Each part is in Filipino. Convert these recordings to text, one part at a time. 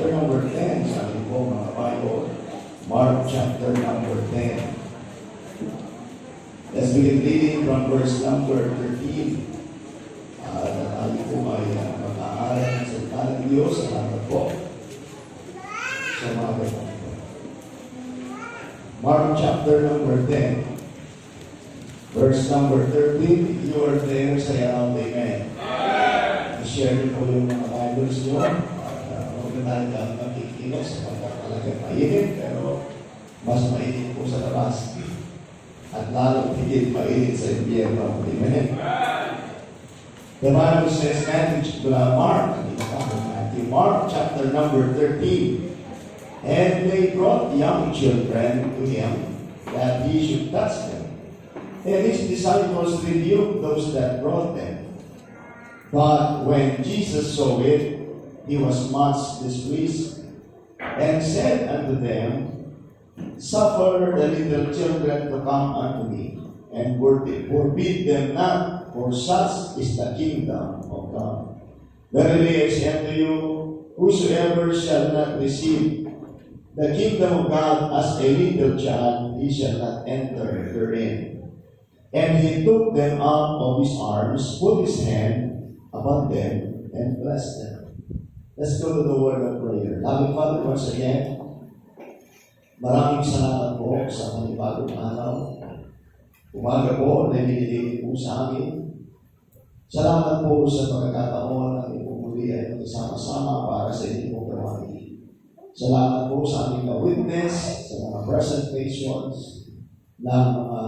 chapter number 10. Sabi po mga Bible, Mark chapter number 10. Let's begin reading from verse number 13. Tayo po ay mag-aaral ng salita ng Diyos. Salamat po sa mga kapatid. Mark chapter number 10. Verse number 13. If you are there, say around amen. I-share niyo po yung mga Bibles niyo. Huwag na tayo lang makikinig sa pagkakalagang mainit, pero mas mainit po sa labas. At lalo higit mainit sa impyerno. Amen. The Bible says, Mark chapter number 13. And they brought young children to him that he should touch them. And his disciples rebuked those that brought them. But when Jesus saw it, he was much displeased, and said unto them, Suffer the little children to come unto me, and forbid them not, for such is the kingdom of God. Verily I say unto you, whosoever shall not receive the kingdom of God as a little child, he shall not enter therein. And he took them out of his arms, put his hand upon them, and blessed them. Let's go to the word of prayer. Loving Father, once again, maraming salamat po sa panibagong araw. Umaga po na binigay po sa amin. Salamat po sa pagkakataon na ipumuli ay magkasama-sama para sa inyong pong gawain. Salamat po sa aming ka-witness, sa mga presentations ng mga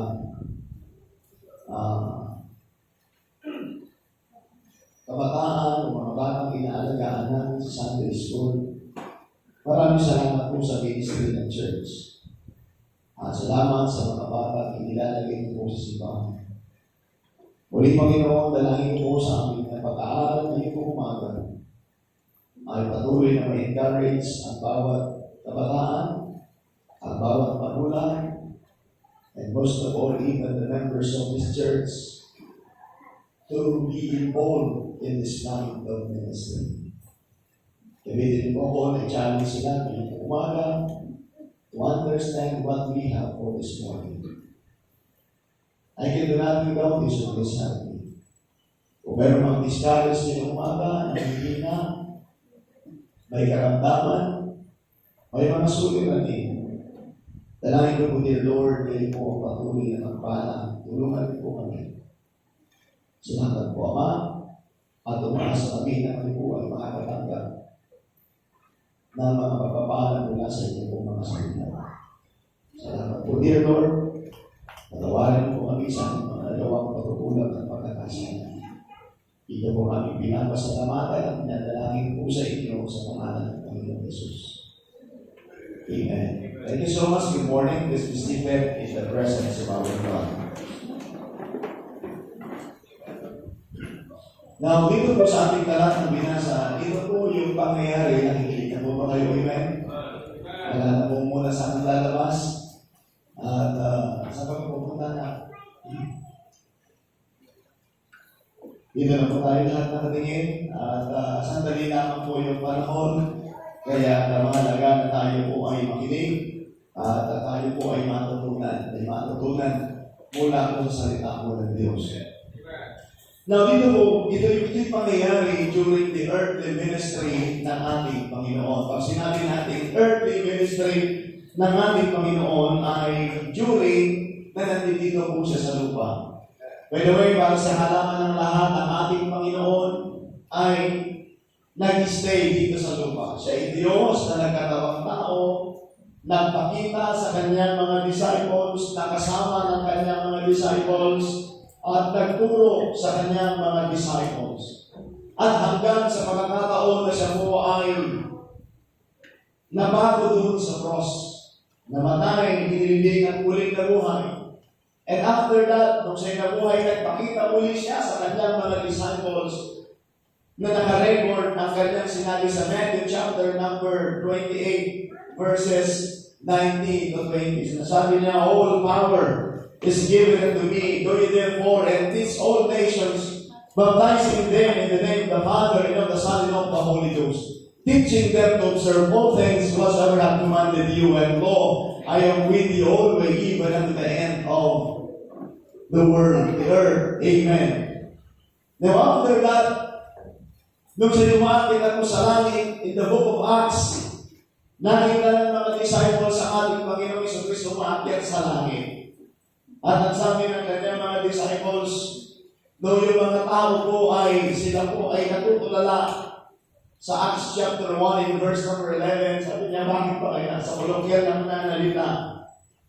kabataan o mga batang inaalagaan natin sa Sunday School. Maraming salamat po sa ministry ng church. Salamat sa mga batang inilalagay po sa simbahan. Muli Panginoon, dalangin po sa aming pag-aaral ngayong po umaga ay patuloy na ma-encourage ang bawat kabataan, ang bawat magulang, and most of all, even the members of this church, to be involved in this kind of ministry. Gamitin mo ko na challenge sila ngayong umaga to understand what we have for this morning. I can do nothing without this, so please help me. Kung meron mang discourage ngayong umaga, hindi na, may karamdaman, may mga suliranin, dalangin ko po, dear Lord, kayo po ang patuloy na magpala. Tulungan po kami. Salamat po, Ama, at umaasa kami na kami po ay makakatanggap ng mga pagpapala mula sa inyo po mga salita. Salamat po, dear Lord. Patawarin po kami sa aming mga nagawang pagkukulang at pagkakasala. Ito po kami pinapasalamatan at pinadalangin po sa inyo sa pangalan ng Panginoon Jesus. Amen. Thank you so much. Good morning. Please be seated in the presence of our God. Now, dito po sa ating talatang binasa, ito po yung pangyayari. Nakikita po ba kayo? Amen? Wala na po muna sa ating lalabas. At sa pagpupunta na. Dito na po tayo lahat nakatingin. At sandali lamang po yung panahon. Kaya mahalaga na tayo po ay makinig at tayo po ay matutunan mula po sa salita po ng Diyos. Now, dito po, ito yung pangyayari during the earthly ministry ng ating Panginoon. Pag sinabi natin earthly ministry ng ating Panginoon ay during na nandito po siya sa lupa. By the way, para sa halaman ng lahat, ang ating Panginoon ay nag-stay dito sa lupa. Siya ay Diyos na nagkatawang tao, nagpakita sa kanyang mga disciples, nakasama ng kanyang mga disciples, at nagturo sa kanyang mga disciples. At hanggang sa pagkakataon na siya po ay nabago doon sa cross, namatay, hinilibing at muling nabuhay. And after that, nung siya'y nabuhay, nagpakita muli siya sa kanyang mga disciples na nakarecord ang kanyang sinabi sa Matthew chapter number 28, verses 19 to 20. Sinasabi niya, all power is given unto me. Go ye therefore and teach all nations, baptizing them in the name of the Father, and of the Son, and of the Holy Ghost. teaching them to observe all things whatsoever I have commanded you, and lo, I am with you always, even unto the end of the world, the earth. Amen. Now after that, nung siya umakit ako sa langit, in the book of Acts, nakita ng mga disciples sa ating Panginoong Jesucristo umakyat sa langit. At ang sabi ng kanyang mga disciples, though yung mga tao po ay, sila po ay natutulala sa Acts chapter 1 in verse number 11, sabi niya, bakit pa kayo nasa kolokyan ng nanalita?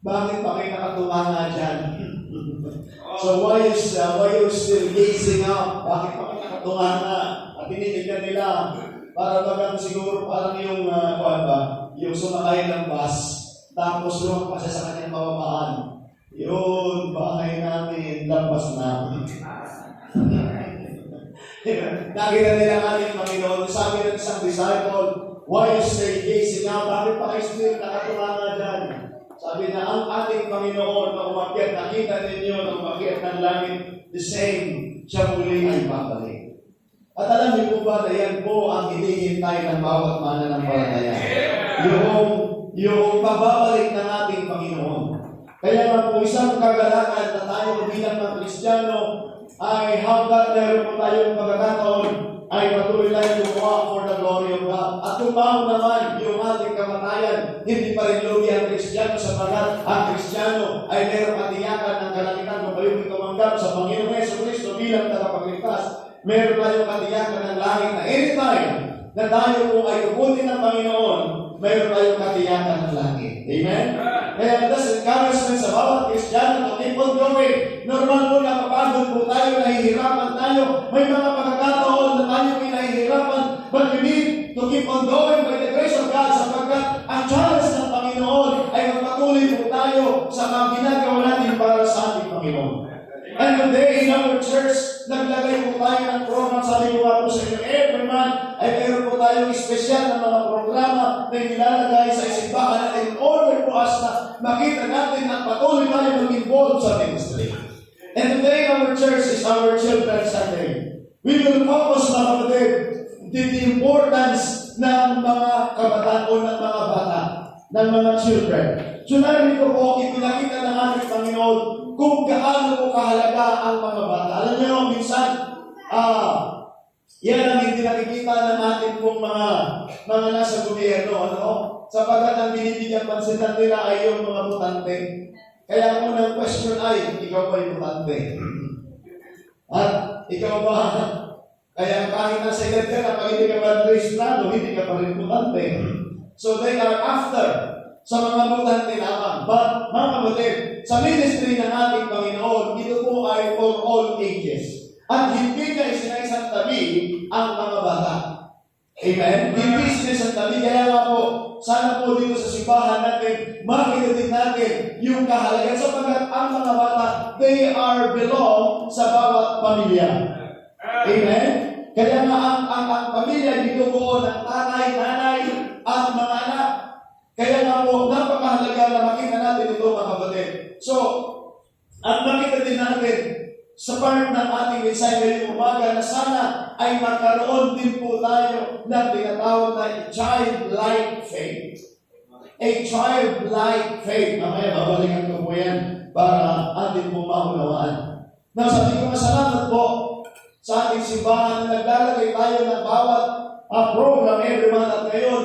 Bakit pa kayo nakatunganga dyan? So why you still gazing up? Bakit pa kayo nakatunganga? At tinitigan nila, para bagang siguro parang yung, yung sumakay ng bus, tapos lumang pa siya sa kanyang bababaan. Yun, bahay namin, lampas namin. Nakita nila ang ating Panginoon. Sabi ng isang disciple, why you stay gazing out? Bakit pa kayo still nakatulanga dyan? Sabi na, ang ating Panginoon na umakyat, nakita ninyo na umakyat ng langit, the same, siya muli ay babalik. At alam niyo po ba na yan po ang hinihintay ng bawat mananampalataya? Yung pababalik ng ating Panginoon. Kaya nga po isang kagalakan na tayo bilang mga Kristiyano ay hanggang meron po tayong pagkakataon ay patuloy tayo gumawa for the glory of God. At kung paano naman yung ating kamatayan, hindi pa rin lugi ang Kristiyano sapagkat ang Kristiyano ay meron katiyakan ng kalangitan kung kayo tumanggap sa Panginoong Jesucristo bilang tagapagligtas. Meron tayong katiyakan ng langit na anytime na tayo po ay tukutin ng Panginoon, meron tayong katiyakan ng langit. Amen? Kaya das encouragement sa bawat Kristiyano to keep on going. Normal po na kapagod po tayo, nahihirapan tayo. May mga pagkakataon na tayo ay nahihirapan. But we need to keep on going by the grace of God sapagkat ang challenge ng Panginoon ay magpatuloy po tayo sa mga ginagawa natin para sa ating Panginoon. And today in our church, naglagay po tayo ng program. Sabi ko po sa inyo, every month ay meron po tayong espesyal na mga programa na nilalagay sa simbahan natin in order po us na makita natin at patuloy tayo mag-involve sa ministry. And today our church is our Children's Sunday. We will focus, mga kapatid, the importance ng mga kabataan o ng mga bata, ng mga children. So narito po, ipinakita ng ating Panginoon kung gaano po kahalaga ang mga bata. Alam niyo, minsan, yan ang hindi nakikita ng ating pong mga nasa gobyerno, ano? Sapagkat ang binibigyan pansitan nila ay yung mga butante. Kaya ang unang question ay, ikaw ba yung butante? At ikaw ba, kaya kahit nasa edad ka na, pag hindi ka ba rehistrado, hindi ka pa rin butante. So they are after sa mga butante lamang. But, mga kapatid, sa ministry ng ating Panginoon, ito po ay for all ages. At hindi niya isinaisang tabi ang mga bata. Amen? Hindi isinaisang tabi. Kaya nga po, sana po dito sa simbahan natin, makita din natin yung kahalagan sapagkat ang mga bata, they are belong sa bawat pamilya. Amen? Kaya nga ang pamilya dito po ng tatay, nanay, at mga anak. Kaya nga po, napakahalaga na makita natin ito, mga kapatid. So, at makita din natin sa part ng ating mensahe ngayong umaga na sana ay magkaroon din po tayo ng tinatawag na childlike faith. A childlike faith. Mamaya, babalikan ko po yan para atin po maunawaan. Now, sabi ko, masalamat po sa ating simbahan na naglalagay tayo ng bawat program every month at ngayon.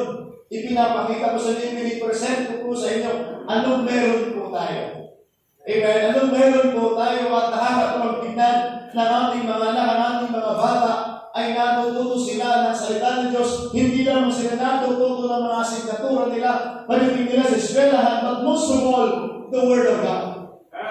Ipinapakita ko sa inyo, pinipresent ko po sa inyo, anong meron po tayo. Amen? Anong meron po tayo at nakakatuwang tignan ng ating mga anak, ang ating mga bata, ay natututo sila ng salita ng Diyos. Hindi lang sila natututo ng mga asignatura nila, pagdating nila sa eskwelahan, but most of all, the Word of God.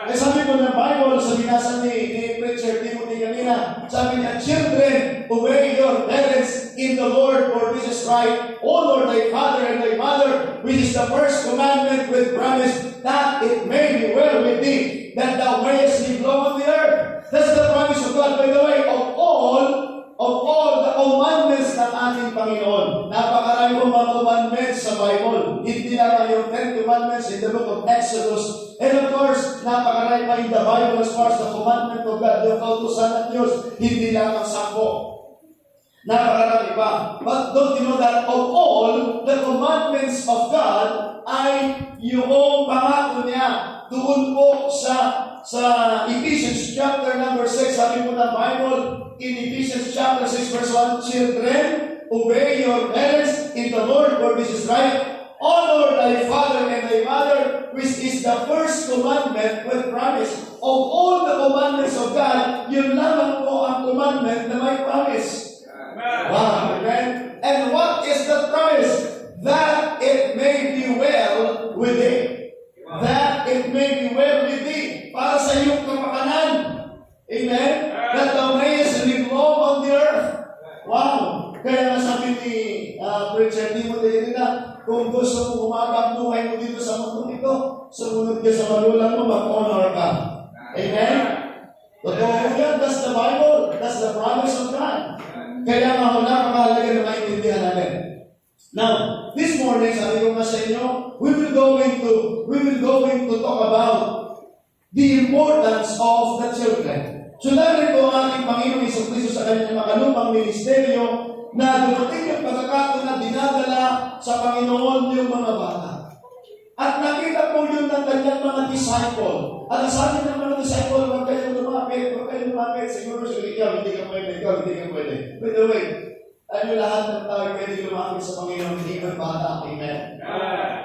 Eh sabi po ng Bible, sa binasa ni Preacher Timothy kanina, sabi niya, children, obey your parents in the Lord, for this is right. Honor thy father and thy mother, which is the first commandment with promise, that it may be well with thee, that thou mayest live long on the earth. That's the promise of God, by the way, of all the commandments ng ating Panginoon. Napakarami pong mga commandments sa Bible. Hindi lang yung 10 commandments in the book of Exodus. And of course, napakarami pa in the Bible as far as the commandment of God, yung kautusan ng Diyos, hindi lang ang 10. Napakarami pa. But don't you know that of all the commandments of God ay yung pangako niya doon po sa Ephesians chapter number 6, sabi po ng Bible, in Ephesians chapter 6 verse 1, children, obey your parents in the Lord, for this is right. Honor thy father and thy mother, which is the first commandment with promise. Of all the commandments of God, yun lamang po ang commandment na may promise. Wow, amen? And what is the promise? That it may be well with thee. That it may be well with thee. Para sa iyong kapakanan. Amen? That thou mayest live long on the earth. Wow! Kaya nga sabi ni Preacher Timothy na, kung gusto mo umaga ang buhay mo dito sa mundo ito, sumunod ka sa magulang mo, mag-honor ka. Amen? Totoo yan. That's the Bible. That's the promise of God. Kaya nga napakahalaga na maintindihan natin. Now, this morning, sabi ko nga sa inyo, we will going to talk about the importance of the children. So, dahil ito ang ating Panginoon Jesucristo sa kanyang makalupang ministeryo na dumating yung pagkakataon na dinadala sa Panginoon yung mga bata. At nakita po yun ng kanyang mga disciple. At sabi ng mga disciple, huwag kayong lumapit. Siguro ikaw, hindi ka pwede. By the way, lahat ng tao pwede lumapit sa Panginoon, hindi ka bata. Amen.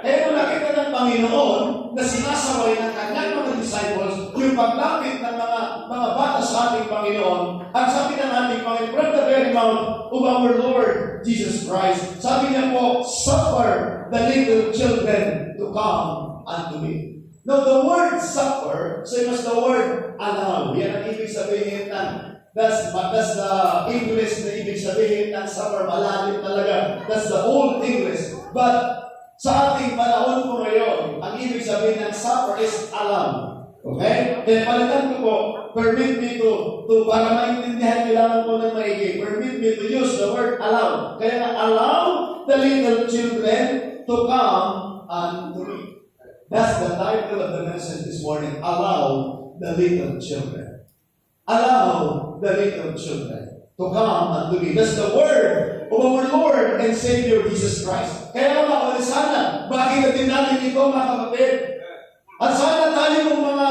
Kaya kung nakita ng Panginoon na sinasaway ng kanyang mga disciples yung paglapit ng mga bata sa ating Panginoon, ang sabi ng ating Panginoon, from the very mouth of our Lord Jesus Christ, sabi niya po, suffer the little children to come unto me. Now, the word suffer, same as the word allow. Yan ang ibig sabihin ng, that's the English na ibig sabihin ng suffer, malalim talaga. That's the old English. But sa ating panahon po ngayon, ang ibig sabihin ng suffer is allow. Okay? Kaya palitan ko po, permit me to para maintindihan kailangan po ng maigi, permit me to use the word allow. Kaya nga, allow the little children to come unto me. That's the title of the message this morning. Allow the little children. Allow the little children to come unto me. That's the word of our Lord and Savior Jesus Christ. Kaya mga sana, bakit natin natin ito mga kapatid? At sana tayo kong mga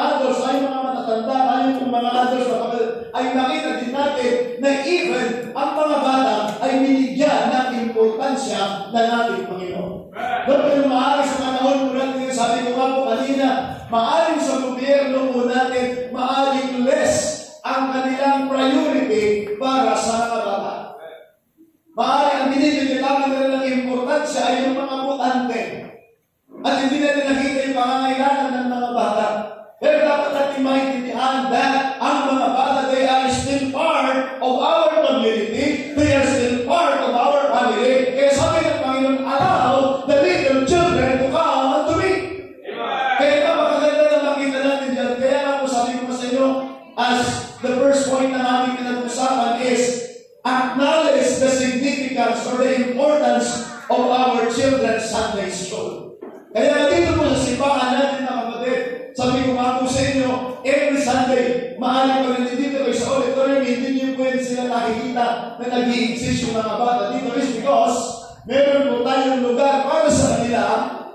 adults, tayo mga matatanda, tayo kong mga adults na kapatid, ay nakita din natin na even ang mga bata ay binigyan ng importansya ng ating Panginoon. Doon kayo maaari sa panahon po natin, sabi ko nga po kanina, maaari sa gobyerno po natin, maaring less ang kanilang priority para sa mga bata. Maaari ang binibigyan lamang nila ng importansya ay yung mga butante. At hindi natin nakita yung pangangailangan ng mga bata. Pero dapat natin maintindihan that ang mga bata, they are still part of our community. They are still part of our family. Kaya sabi ng Panginoon, allow the little children to come unto me. Kaya napakaganda na makita natin dyan. Kaya nga po sabi ko sa inyo, as the first point na aming pinag-usapan is acknowledge the significance or the importance of our children's Sunday school. Kaya dito po sa simbahan natin na kapatid, sabi ko nga po sa inyo, every Sunday, maaari pa rin dito kayo sa auditorium, hindi niyo pwede sila nakikita na nag-i-exist yung mga bata dito is because meron po tayong lugar para sa kanila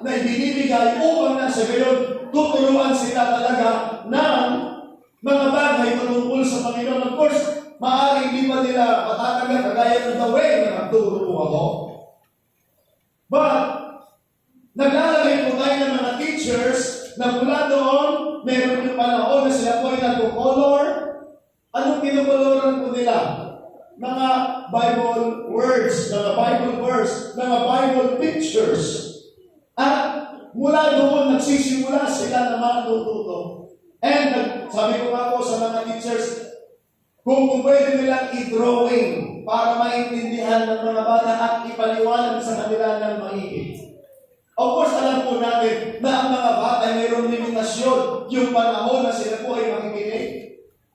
na ibinibigay upang na sa gayon, tuturuan sila talaga ng mga bagay tungkol sa Panginoon. Of course, maaari hindi pa nila matatagal kagaya ng the way na nagturo po ako. But, naglalagay po tayo ng mga teachers na mula doon, meron yung panahon na sila po ay nag-color. Anong kinukoloran po nila? Mga Bible words, mga Bible verse, mga Bible pictures. At mula doon, nagsisimula sila na matututo. And sabi ko nga po sa mga teachers, kung pwede nilang i-drawing para maintindihan ng mga bata at ipaliwanag sa kanila ng maigi. Of course, alam po natin na ang mga bata ay mayroong limitasyon yung panahon na sila po ay makikinig.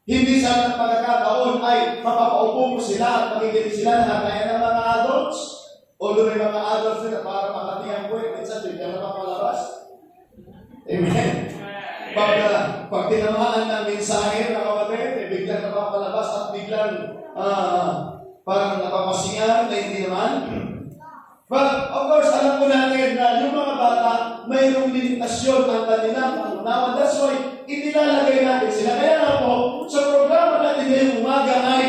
Hindi sa ng pagkakataon ay mapapaupo mo sila at makikinig sila na kaya ng mga adults. Although may mga adults nila para makatiyang po, minsan bigyan na mapalabas. Amen. Pag tinamaan ng mensahe na kapatid, biglang napapalabas at biglang parang napapasingan na hindi naman. But of course, alam ko natin na yung mga bata, mayroong limitasyon ang kanilang pangunawa. That's why, inilalagay natin sila. Kaya nga po, sa programa natin ngayong umaga ay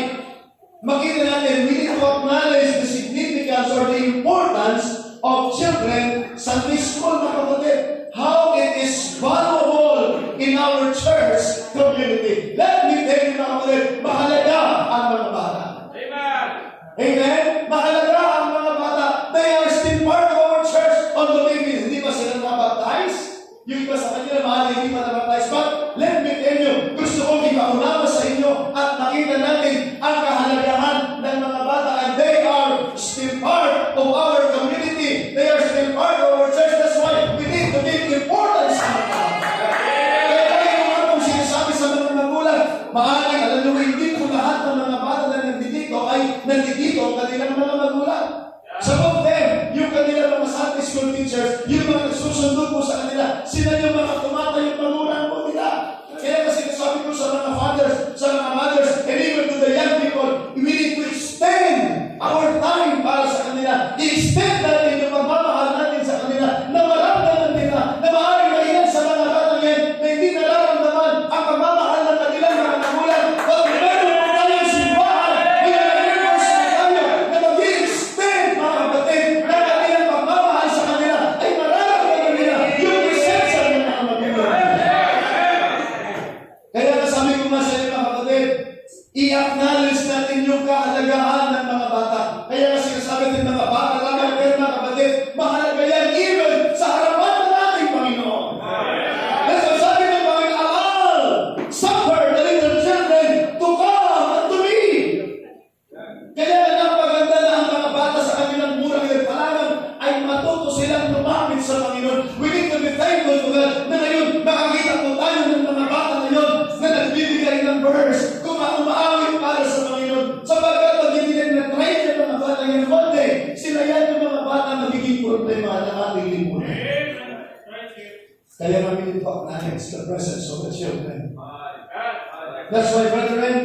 makita natin, we need to acknowledge the significance or the importance of children Sunday school, mga kapatid. How it is valuable in our church community. Let me tell you, mga kapatid, mahalaga ang mga bata. Amen. Amen. Mahalaga ang mga bata. They are still part of our church on the babies. Hindi ba sila nabaptize? Yung iba sa kanila, mahal, hindi pa nabaptize. But let me tell you, gusto kong ipaunawa sa inyo at makita natin ang kahalagahan ng mga bata, and they are still part of our community. They are still part of our church. That's why we need to give importance sa mga bata. Kaya tayo mga kung sinasabi sa mga magulang, maaaring alam nyo, hindi po lahat ng mga bata na nandito ay nandito ang kanilang mga magulang. Some of them, yung kanilang mga Sunday school teachers, yung mga nagsusundo po sa kanila, sila yung mga tumatayong magulang po nila. Kaya kasi nasabi ko sa mga fathers, sa mga mothers, and even to the young people, we need to extend our time para sa kanila. I-extend natin yung pagmamahal natin sa kanila na maramdaman nila na maaaring na ilan sa mga batang yan na hindi nararamdaman ang pagmamahal ng kanilang mga magulang. But meron po tayong simbahan, pinag-reverse na tayo na mag-i-extend, mga kapatid, na kanilang pagmamahal sa kanila ay mararamdaman nila yung presensya ng mga magulang. Kaya nasabi ko nga sa inyo, mga kapatid, i-acknowledge natin yung kahalagahan ng mga bata. Kaya nga sinasabi natin mga bata lamang, pero mga kapatid, mahalaga yan even sa harapan ng ating Panginoon. That's why sabi ng Panginoon, suffer the little children to come unto me. Kaya napaganda na ang mga bata sa kanilang murang edad pa lamang ay matuto silang lumapit sa Panginoon. We need to be thankful to God na ngayon makakita po tayo ng mga bata ngayon na nagbibigay ng verse kung umaawit para sa Panginoon. Sapagkat pag hindi na try ng mga bata ngayon, one day, sila yan yung mga bata magiging problema ng ating lipunan. Kaya kami dito acknowledge the presence of the children. That's why, brethren,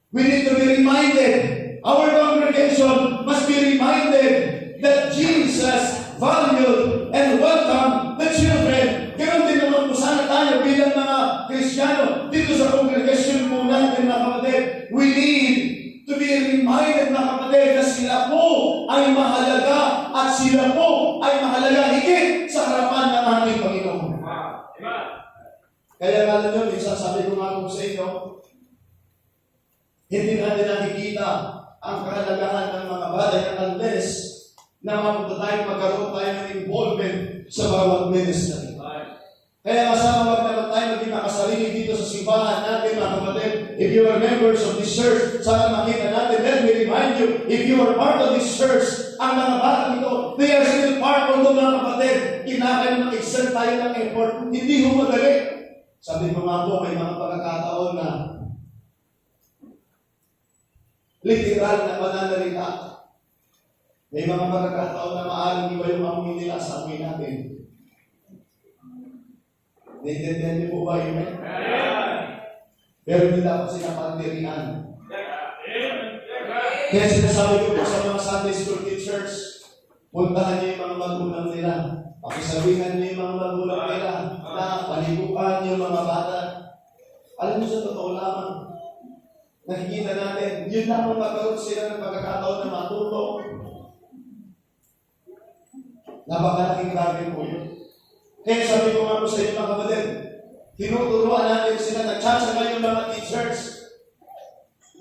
we need to be reminded, our congregation must be reminded that Jesus valued and welcomed the children. Ganon din naman po sana tayo bilang mga Kristiyano dito sa congregation po natin, mga kapatid. We need to be reminded, mga kapatid, na sila po ay mahalaga at sila po ay mahalaga higit sa harapan ng ating Panginoon. Kaya alam nyo, minsan sabi ko nga po sa inyo, hindi natin nakikita ang kahalagahan ng mga bagay unless na mapunta tayo, magkaroon tayo ng involvement sa bawat ministry. Kaya kasama wag naman tayo maging nakasarili dito sa simbahan natin, mga kapatid. If you are members of this church, sana makita natin, let me remind you, if you are part of this church, ang mga bata ito, they are still part of the mga kapatid. Kinakailangan mag-exert tayo ng effort. Hindi ho madali. Sabi ko nga po, may mga pagkakataon na literal na pananalita. May mga pagkakataon na maaaring iba yung amoy nila sa amoy natin. Naintindihan niyo po ba yun? Pero hindi dapat sila pagdirian. Kaya sinasabi ko po sa mga Sunday school teachers, puntahan niyo yung mga magulang nila. Pakisabihan niyo yung mga magulang nila na paliguan niyo yung mga bata. Alam niyo sa totoo lamang, nakikita natin, yun lang kung magkaroon sila ng pagkakataon na matuto. Napakalaking bagay po yun. Kaya sabi ko nga po sa inyo, mga kapatid, tinuturuan natin sila, nagtsatsaga yung mga teachers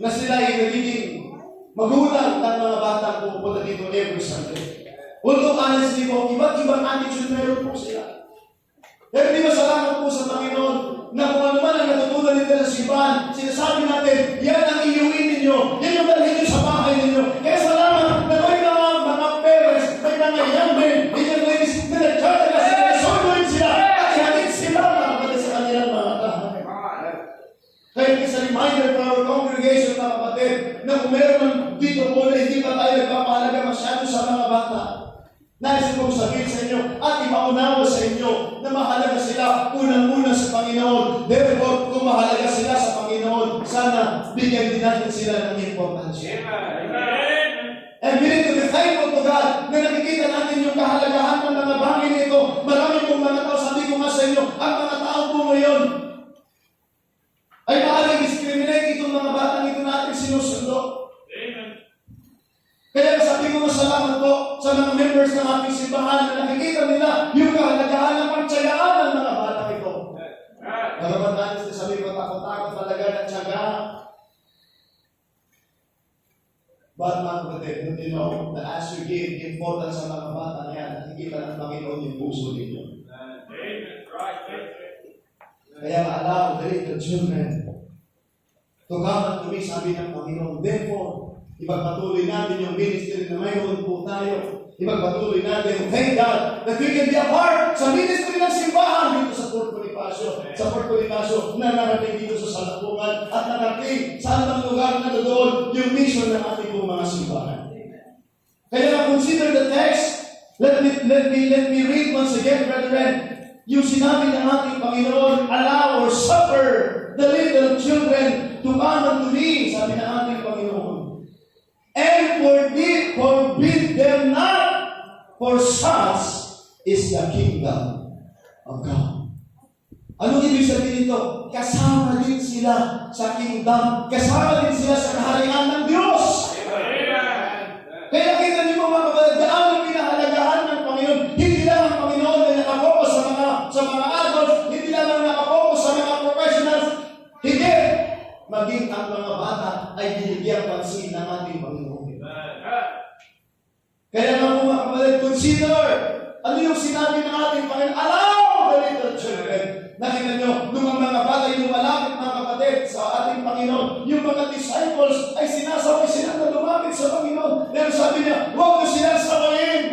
na sila ay nagiging magulang ng mga bata pupunta dito every Sunday. Although honestly po, iba't ibang attitude meron po sila. Pero di ba salamat po sa Panginoon na kung ano man ang natutunan nila sa simbahan, sinasabi natin, yan ang iuwi ninyo, yan yung dalhin nyo sa bahay ninyo. Kaya salamat na may mga parents, may mga young men, young ladies, na nagtsatsaga sila, nasunuin sila, at ihatid sila mga sa kanilang mga tahanan. Kaya it's a reminder for our congregation, mga kapatid, na kung meron dito po na hindi pa tayo nagpapahalaga masyado sa mga bata, Nais kong sabihin sa inyo at ipaunawa sa inyo na mahalaga sila unang-una sa Panginoon. Therefore, kung mahalaga sila sa Panginoon, sana bigyan din natin sila ng importansya. And we need to be thankful to God na nakikita natin yung kahalagahan ng mga bagay nito. Marami pong mga tao, sabi ko nga sa inyo, ang mga tao po ngayon ay maaaring discriminate itong mga batang ito natin sinusundo. Kaya sabi ko masalamat po sa mga members ng ating simbahan na nakikita nila yung kahalagahan ng pagtsagaan ng mga batang ito. Karapat natin sabi ko, takot-takot talaga ng tsaga. But mga kapatid, don't you know that as you give importance sa mga bata na yan, nakikita ng Panginoon yung puso ninyo. Kaya allow the little children to come unto me, sabi ng Panginoon. Therefore, ipagpatuloy natin yung ministry na mayroon po tayo. Ipagpatuloy natin, thank God, that we can be a part sa ministry ng simbahan dito sa Fort Bonifacio. Sa Fort Bonifacio, na narating dito sa Salapungan at narating sa anong lugar na doon yung mission ng ating mga simbahan. Kaya na consider the text. Let me read once again, brethren. Yung sinabi ng ating Panginoon, allow or suffer the little children to come unto me, sabi ng ating Panginoon. And forbid them not, for such is the kingdom of God. Anong ibig sabihin nito? Kasama din sila sa kingdom. Kasama din sila sa kaharian ng Diyos. Kaya kita niyo mga kapatid, gaano pinahalagahan ng Panginoon. Hindi lang ang Panginoon na nakapokus sa mga adults, hindi lang ang nakapokus sa mga professionals. Hindi. Maging ang mga bata ay binigyan pansin ng ating Panginoon. Kaya nga po mga kapatid, consider ano yung sinabi ng ating Panginoon. Allow the little children. Nakita nyo, nung ang mga bata yung malapit mga kapatid sa ating Panginoon, yung mga disciples ay sinasaway sila na lumapit sa Panginoon. Pero sabi niya, huwag mo silang sawayin.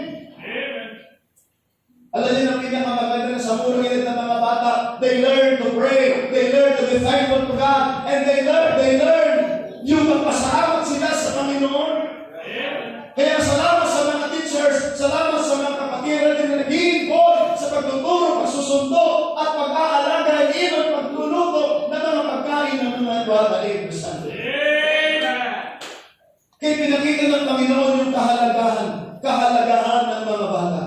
Alam niyo ang pinakamaganda na sa murang edad ng mga bata, they learn to pray, they learn to be thankful to God, and they learn yung magpasalamat sila sa Panginoon. Kaya salamat sa mga teachers, salamat sa mga kapatiran na nag-iinvolve sa pagtuturo, pagsusundo, at pag-aalaga, at even pagluluto ng mga pagkain ng mga Duwata every Sunday. Kaya pinakita ng Panginoon yung kahalagahan ng mga bata.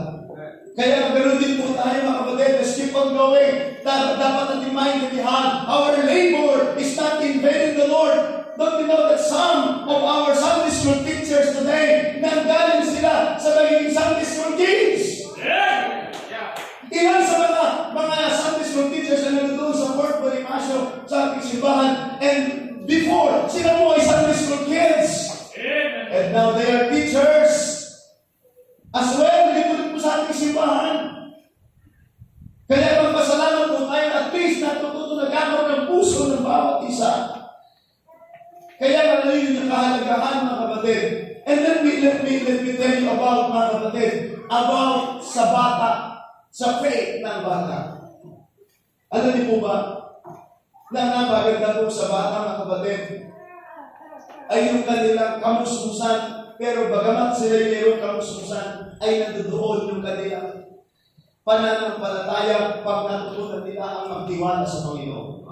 Kaya ganoon din po tayo mga kapatid, let's keep on going. Dapat natin maintindihan, our labor is not in vain in the Lord. Don't you know that some of our Sunday school teachers today, nanggaling sila sa magiging Sunday school kids? Ilan sa mga Sunday school teachers na nandun sa Fort Bonifacio sa ating simbahan, and before, sila po ay Sunday school kids. And now they are teachers as well, dito po sa ating simbahan. Kaya magpasalamat po tayo, at least natututo na gamot ng puso ng bawat isa. Kaya malalim yung kahalagahan mga kapatid. And let me tell you about mga kapatid, about sa bata, sa faith ng bata. Alam niyo po ba, na napaganda po sa bata mga kapatid, ay yung kanilang kamusmusan, pero bagamat sila mayroong kamusmusan, ay nandoon yung kanilang pananampalataya pag natutunan nila ang magtiwala sa Panginoon.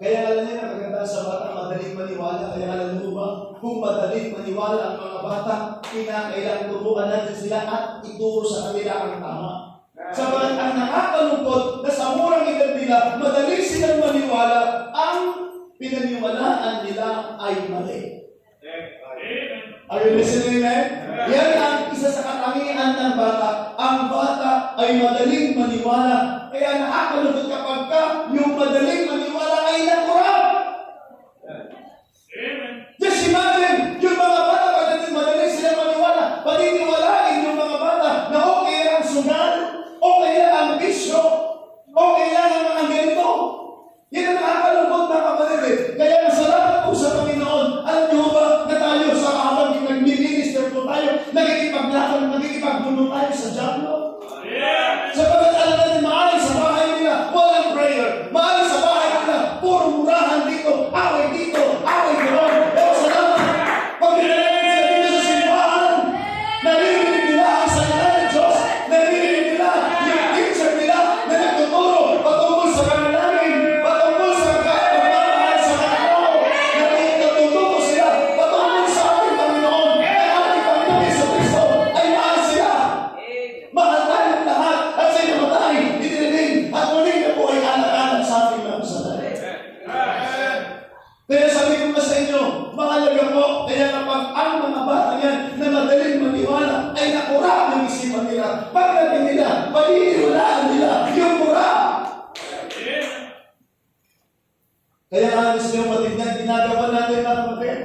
Kaya alam niyo na maganda sa bata, madaling maniwala. Kaya alam niyo ba, kung madaling maniwala ang mga bata, kinakailangan turuan natin sila at ituro sa kanila ang tama. Sabagat ang nakakalungkot na sa murang edad nila, madali silang maniwala, ang pinaniwalaan nila ay mali. Are you listening, man? Yan ang isa sa katangian ng bata. Ang bata ay madaling maniwala. Kaya nakakalungkot kapag yung madaling maniwala ay nakurap. Just imagine, yung mga bata, madaling sila maniwala. Paniniwalain yung mga bata na okay ang sugal, okay ang bisyo, okay ang mga ganito. Yan ang nakakalungkot na kapatid. Kaya masalamat po sa Panginoon. Alam niyo ba na tayo sa habang nag-minister po tayo, nakikipagbuno tayo sa Diablo? Sapagat alam natin, maaari sa bahay nila, walang prayer. Maaari sa bahay nila, puro murahan dito, away doon. Pero salamat. Pag pinagin sila dito sa simbahan, narinig pagdating nila, paniniwalaan nila yung mura. Kaya alas yung matignan, ginagawa natin na kapatid.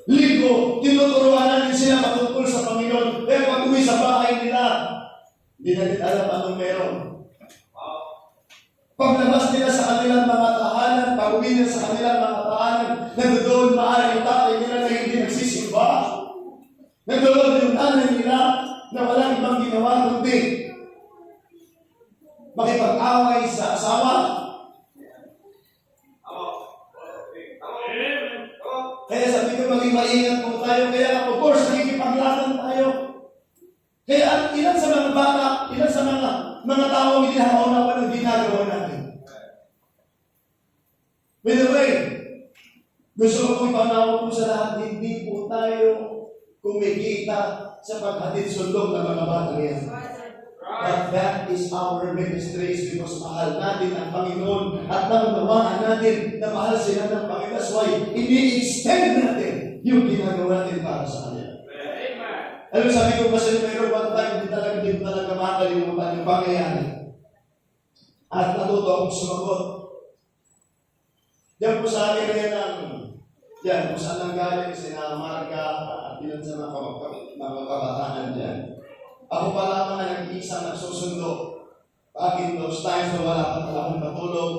Linggo, tinuturuan natin sila matungkol sa Panginoon. Pero pag uwi sa bahay nila, hindi natin alam anong meron. Paglabas nila sa kanilang mga tahanan, pag uwi nila sa kanilang mga tahanan, nandoon maaari yung tatay nila na hindi nagsisimba. Nandoon yung nanay nila na walang ibang ginawa kundi makipag-away sa asawa. Kaya sabi ko, maging maingat po tayo. Kaya of course, nakikipaglaban tayo. Kaya ilan sa mga bata, ilan sa mga tao hindi nakaunawa ng ginagawa natin. By the way, gusto ko ipanawa po sa lahat, hindi po tayo kumikita sa paghatid sundok ng mga bata yan. But that is our ministry because mahal natin ang Panginoon at naunawaan natin na mahal sila ng Panginoon. That's why ini-extend natin yung ginagawa natin para sa Kanya. Alam mo, sabi ko kasi mayroon one time, hindi ko talaga makalimutan yung pangyayari. At natuto akong sumagot. Diyan po sa area ng, yan, kung saan nanggaling, sina Marga, at ilan sa mga kabataan dyan. Ako pa lamang na nag-iisang nagsusundo. Back in those times na wala pa akong matulog.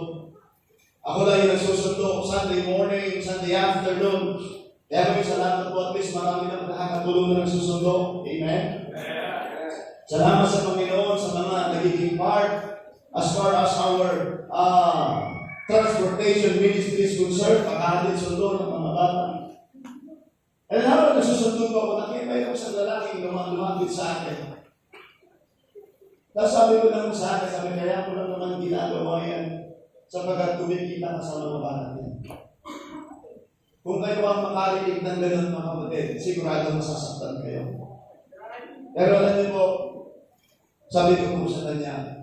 Ako lang yung nagsusundo Sunday morning, Sunday afternoon. Kaya kami salamat po at least marami na nakakatulong na nagsusundo. Amen? Salamat sa Panginoon sa mga nagiging part as far as our transportation ministry is concerned, pagkahatid sundo ng mga bata. And habang nagsusundo ko ako, nakita yung isang lalaking lumapit sa akin. Tapos sabi ko naman sa akin, sabi kaya ko lang naman ginagawa yan sapagkat kumikita ka sa mga bata yan. Kung kayo ang makarinig ng ganun mga kapatid, sigurado masasaktan kayo. Pero alam niyo po, sabi ko po sa kanya,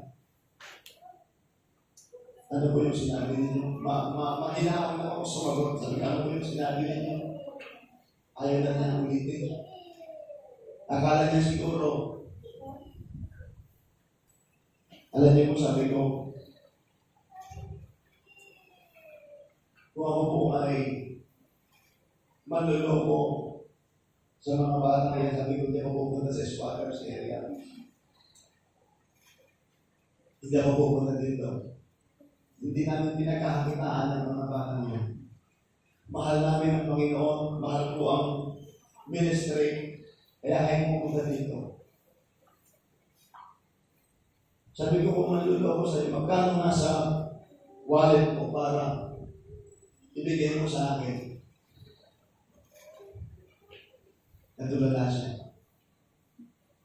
ano po yung sinabi ninyo? Mahinaan na ako sumagot. Sabi ko, ano po yung sinabi ninyo? Ayaw na niya ulitin. Akala niya siguro, alam niyo po, sabi ko, kung ako po ay manloloko sa mga bata, kaya sabi ko, hindi ako pupunta sa squatters area. Hindi ako pupunta dito. Hindi namin pinagkakakitaan ng mga bata niyo. Mahal namin ang Panginoon, mahal po ang ministry, kaya kayo pupunta dito. Sabi ko, kung manluloko sa iyo, magkano nasa wallet mo para ibigay mo sa akin? Natulala siya.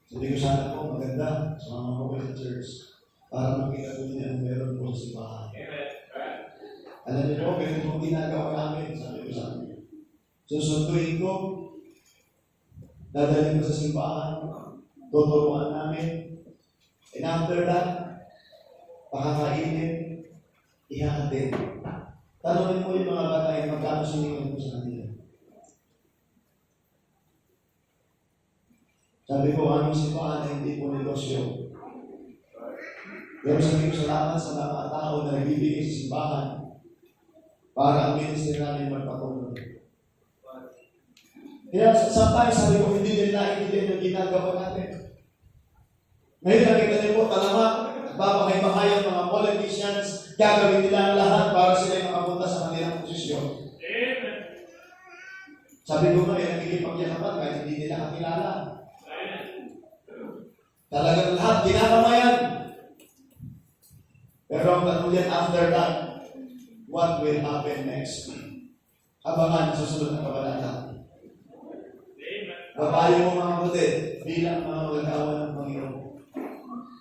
Sabi ko, sana po maganda sa mga kapatid sa church para makita ko niya ang meron po sa simbahan. Alam niyo po, ganito po ginagawa namin. Sabi ko sa amin. Susunduin ko, dadalhin ko sa simbahan, tuturuan namin. And after that, pakakainin, ihahatid. Tanungin mo yung mga bata yung magkano siningan ko sa kanila. Sabi ko, aming simbahan na hindi po negosyo. Pero sabi ko, salamat sa mga tao na nagbibigay sa simbahan para ang ministry namin magpatuloy. Kaya sometimes sabi ko, hindi nila naintindihan yung ginagawa natin. Ngayon nakita niyo po, talamak, babahay-bahay ang mga politicians, gagawin nila ang lahat para sila makapunta sa kanilang posisyon. Sabi ko nga, nagkikipagyakapan kahit hindi nila kakilala. Talagang lahat, ginagamayan. Pero ang tanong yan, after that, what will happen next? Abangan, susunod na kabanata. Babayo mo mga kapatid, bilang mga magagawa ng Panginoon.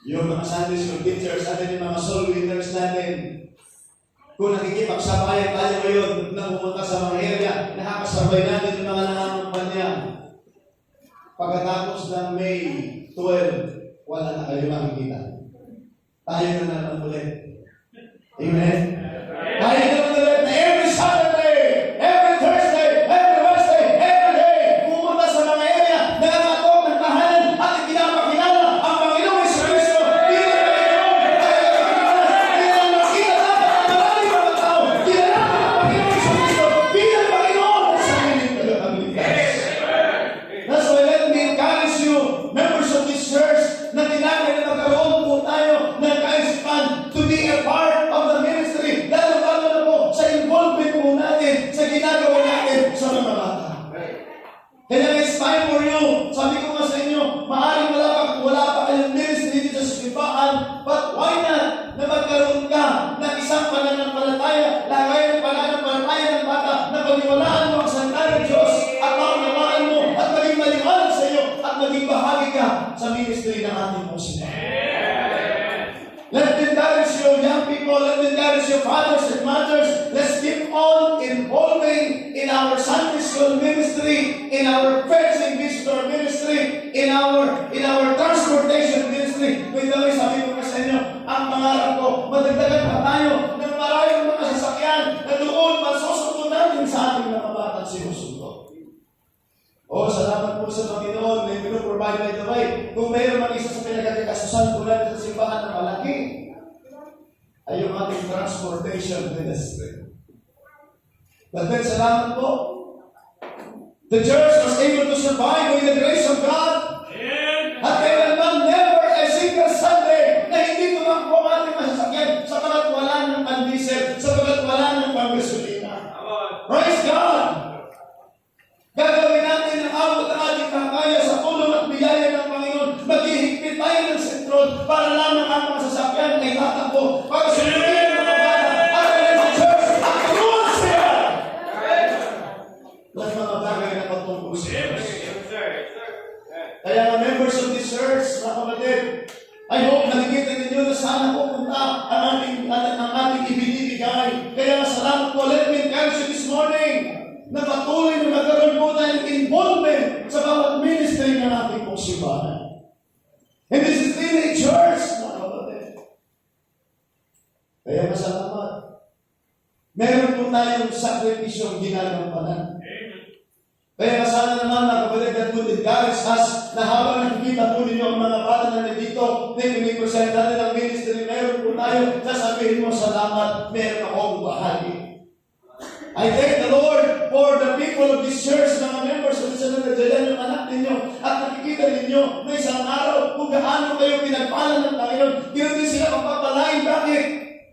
Yung mga Sunday school teachers, atin yung mga soul winners natin. Kung nakikipagsabayan tayo ngayon na pumunta sa mga area, nakakasabay natin yung mga nangangampanya. Pagkatapos ng May 12, wala na kayo makikita. Tayo na naman ulit. Amen? Tayo na naman ulit na every Saturday, every Thursday, every Wednesday, every day, pumunta sa mga area, nangangatong ng tahanan at ipinapakilala ang Panginoong sa ministry ng ating pong simbahan. Let me encourage you, young people, let me encourage you, fathers and mothers, let's keep on involving in our Sunday school ministry, in our fencing visitor ministry, in our transportation ministry. With the way, sabi ko sa inyo, ang pangarap ko, madagdagan pa tayo ng maraming mga sasakyan na doon masusunod natin sa ating mga batang sinusunod. Salamat po sa Panginoon, may provide by the way. Kung mayroon man isa sa pinagkakasusan ko natin sa simbahan na malaki, ay yung ating transportation ministry. But then, salamat po. The church was able to survive with the grace of God. At kailanman, never a single Sunday na hindi tumakbo ang ating masasakyan sapagat wala ng pandisel, sapagat wala ng panggasolina. Praise God! Gagawin natin ang awat ng ating kakaya sa tulong at biyaya ng Panginoon. Maghihigpit tayo ng sentron para lamang ang mga sasakyan ay tatakbo para sa mga bata at sa church at tulungan sila. Lahat mga bagay na patungkol sa church. Kaya mga members of this church, mga kapatid, I hope nakikita ninyo na sana pupunta ang ating ibinibigay. Kaya salamat po. Let me encourage you this morning na patuloy na magkaroon po tayong involvement sa bawat ministry ng ating pong simbahan. And this is really a church, mga kapatid. Kaya masalamat. Meron po tayong sakripisyong ginagampanan. Kaya sana naman, mga kapatid, that would encourage us na habang nakikita po ninyo ang mga bata na nandito, na pinipresent natin ang ministry, meron po tayo, sasabihin mo, salamat, meron akong bahagi. I thank the Lord for the people of this church, mga members of this church, yung anak ninyo, at nakikita ninyo na isang araw kung gaano kayo pinagpalan ng Panginoon. Yun din sila magpapalain. Bakit?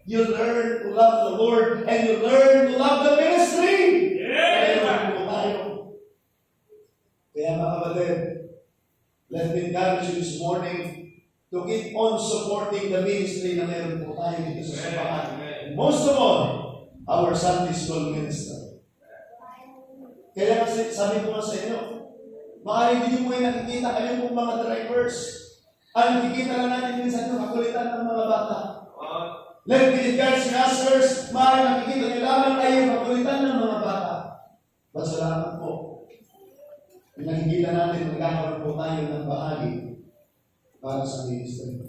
You learn to love the Lord and you learn to love the ministry. Kaya po tayo. Kaya mga kapatid, let me encourage you this morning to keep on supporting the ministry na meron po tayo dito sa simbahan. Most of all, our Sunday school minister. Kaya kasi sabi ko nga sa inyo, maaari hindi mo yung nakikita kayo kung mga drivers. Ang nakikita lang natin minsan yung kakulitan ng mga bata. Let me encourage pastors, maaari nakikita nyo lamang ay yung kakulitan ng mga bata. Pasalamat po. Yung nakikita natin, magkakaroon po tayo ng bahagi para sa ministry.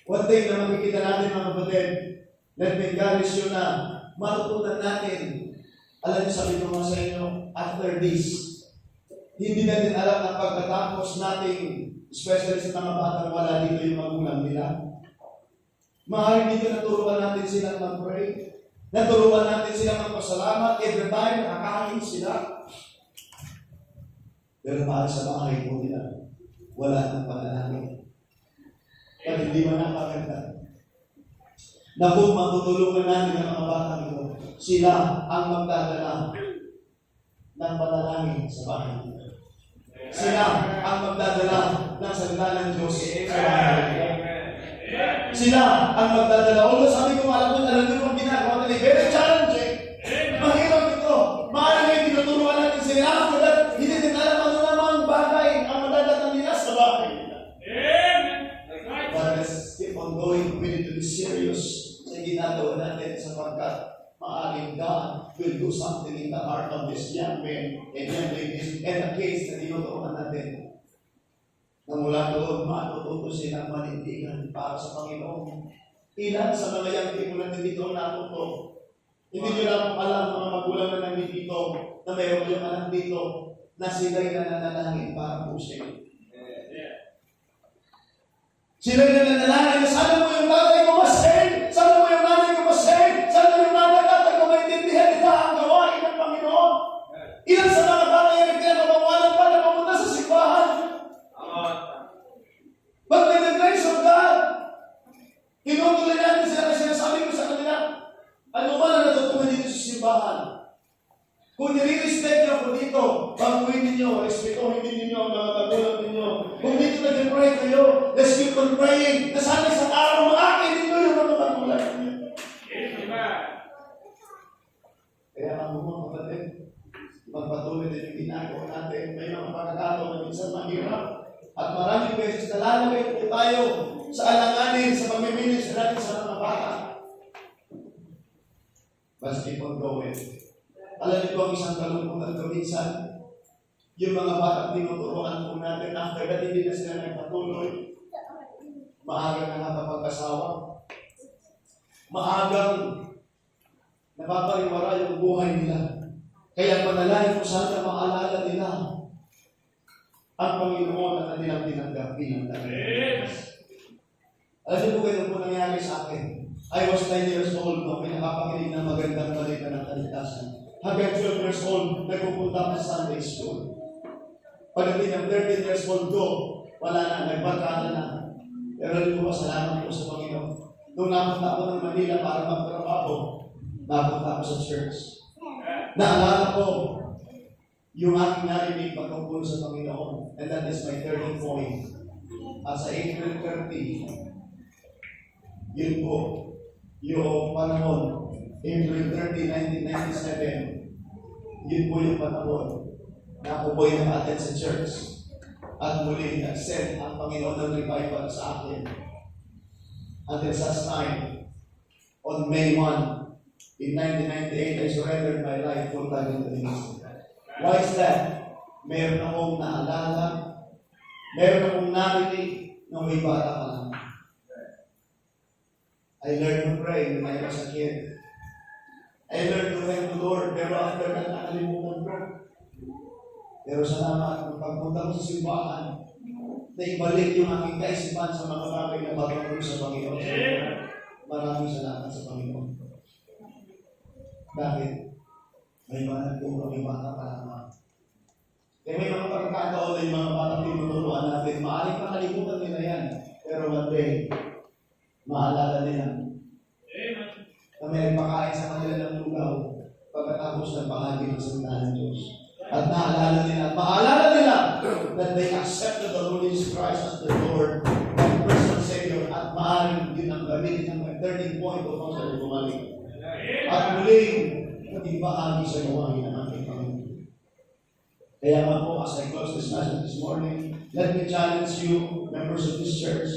One thing na makikita natin mga kapatid, let me encourage you na matutunan natin. Alam niyo, sabi ko nga sa inyo, after this, hindi natin alam na pagkatapos natin, especially sa mga batang wala dito yung magulang nila. Maaaring dito naturuan natin silang mag-pray. Naturuan natin silang magpasalamat. Every time nakakain sila. Pero para sa bahay po nila, wala nang panalangin. At hindi man napaganda na kung matutulungan natin ang mga bata nito, sila ang magdadala ng panalangin sa bahay nila. Sila ang magdadala ng salita ng Diyos sa bahay nila. Sila ang magdadala. Although sabi ko, alam niyo kung ginagawa nila, very challenging. Mahirap ito. Maaaring tinuturuan natin sila. After that, hindi din alam ano naman bagay ang magdadala nila sa bahay nila. But let's keep on going. We need to be serious sa ginagawa natin sapagkat maaaring God will do something in the heart of this young men and young ladies and the kids na tinuturuan natin. Na mula doon, matututo silang manindigan para sa Panginoon. Ilan sa mga young people na nandito ang natuto. Hindi nyo lang alam mga magulang na nandito na mayroon yung anak dito na sila'y nananalangin para po sila. Sila'y nananalangin na sana mo yung tatay ko masay, sana mo yung nanay ko masay, sana yung nanay tatay ko maintindihan nila ang gawain ng Panginoon. Ilan sa mga bata yung pinagawalan pa na pamunta sa simbahan. But by the grace of God, tinutuloy natin sila kasi sinasabi ko sa kanila, ano ba na natutunan dito sa simbahan? Kung nire-respect niyo ako dito, baguhin ninyo, respetuhin ninyo ang mga magulang ninyo. Kung dito nag-pray kayo, let's keep on praying. Na sana isang araw maakin ninyo yung mga magulang ninyo. Kaya mga kapatid, magpatuloy din yung ginagawa natin. May mga pagkakataon na minsan mahirap. mag-aalagay po tayo sa alanganin, sa pamimilis natin sa mga bata. Let's keep on going. Alam niyo po ang isang kalungkutan ko minsan, yung mga bata tinuturuan po natin, after that, hindi na sila nagpatuloy. Maagang nakakapag-asawa. Maagang napapariwara yung buhay nila. Kaya panalangin ko sana maalala nila ang Panginoon na kanilang tinanggap bilang tagapagligtas. Alam niyo po ganun po nangyari sa akin. I was 9 years old nung pinakapakinig ng magandang balita ng kaligtasan. Hanggang 12 years old, nagpupunta sa Sunday school. Pagdating ng 13 years old ko, wala na, nagbarkada na. Pero rin po, salamat po sa Panginoon. Nung napunta ako ng Manila para magtrabaho, napunta ako sa church. Naalala ko yung aking narinig pagtungkol sa Panginoon. And that is my turning point. At sa April 30, yun po, yung panahon, April 30, 1997, yun po yung panahon na ako po'y nakatin sa church. At muli, nag-send ang Panginoon ng revival sa akin. Until such time, on May 1, in 1998, I surrendered my life full-time in the ministry. Why is that? Meron akong naalala, meron akong narinig nung may bata pa lang. I learned to pray when I was a kid. I learned to thank the Lord, pero after that, nakalimutan ko. Pero salamat, nung pagpunta ko sa simbahan, na ibalik yung aking kaisipan sa mga bagay na patungkol sa Panginoon. Maraming salamat sa Panginoon. Bakit? May mga nagturo, may bata pa naman. Kaya may mga pagkakataon na yung mga bata tinuturuan natin, maaaring makalimutan nila yan. Pero one day, maalala nila na may pakain sa kanila ng lugaw pagkatapos ng bahagi ng salita ng Diyos. At maalala nila that they accepted the Lord Jesus Christ as their Lord and personal Savior at maaaring din ang gamitin ng turning point o kung saan bumalik. At muling naging bahagi sa gawain ng ating Panginoon. Kaya nga po, as I close this message this morning, let me challenge you, members of this church,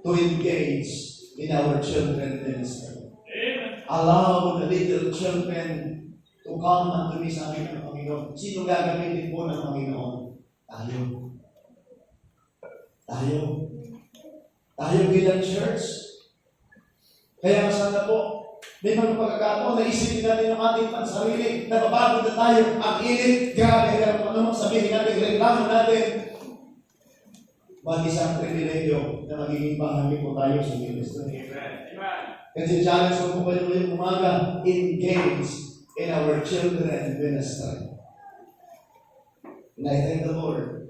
to engage in our children ministry. Allow the little children to come unto me sa amin ng Panginoon. Sino gagamitin po ng Panginoon? Tayo. Tayo bilang church. Kaya masana po, may mga pagkakataon na isipin natin ang ating pansarili, nababago na tayo, ang init, grabe, ano sabihin natin, reklamo natin. Ba't isang privilegyo na magiging bahagi po tayo sa ministry? Kasi challenge ko po kayo ngayong umaga, engage in our children ministry. And I thank the Lord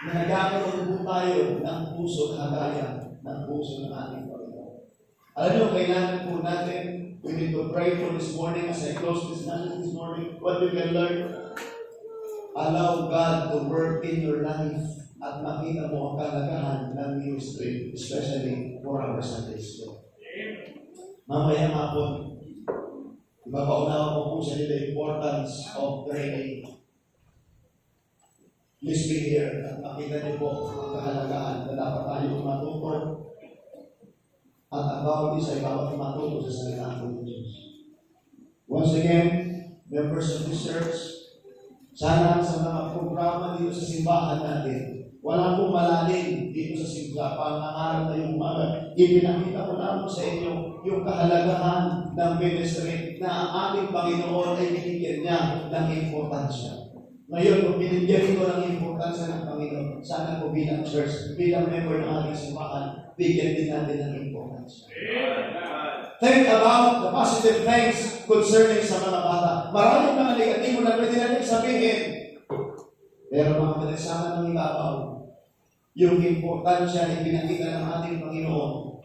na nagkakaroon po tayo ng puso na kagaya ng puso ng ating Panginoon. Alam niyo, kailangan po natin, we need to pray for this morning as I close this message this morning, what we can learn. Allow God to work in your life at makita mo ang kalagahan ng ministry, especially for our Sunday school. Mamaya hapon, ipapaunawa ko po sa the importance of training. Please be here at makita niyo po ang kahalagahan na dapat tayo matuto at ang bawat isa ay bawat matuto sa salita ng Diyos. Once again, members of this church, sana sa mga programa dito sa simbahan natin, wala pong malalim dito sa simbahan. Pangangarap na yung umaga. Ipinakita ko na sa inyo yung kahalagahan ng ministry na ang ating Panginoon ay binigyan niya ng importansya. Ngayon, kung binigyan ko ng importansya ng Panginoon, sana po bilang church, bilang member ng ating simbahan, bigyan din natin ng importansya. Think about the positive things concerning sa mga bata. Maraming mga negatibo na pwede natin sabihin. Pero mga kadasama ng ibabaw, yung importansya na pinakita ng ating Panginoon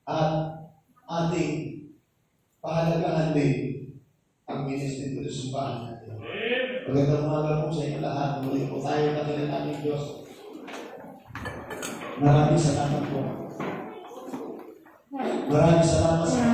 at ating pahalagahan din ang ministry ko sa simbahan natin. Magandang umaga po sa inyo lahat. Muli po tayo ng ating Diyos. Maraming salamat po. Maraming salamat sa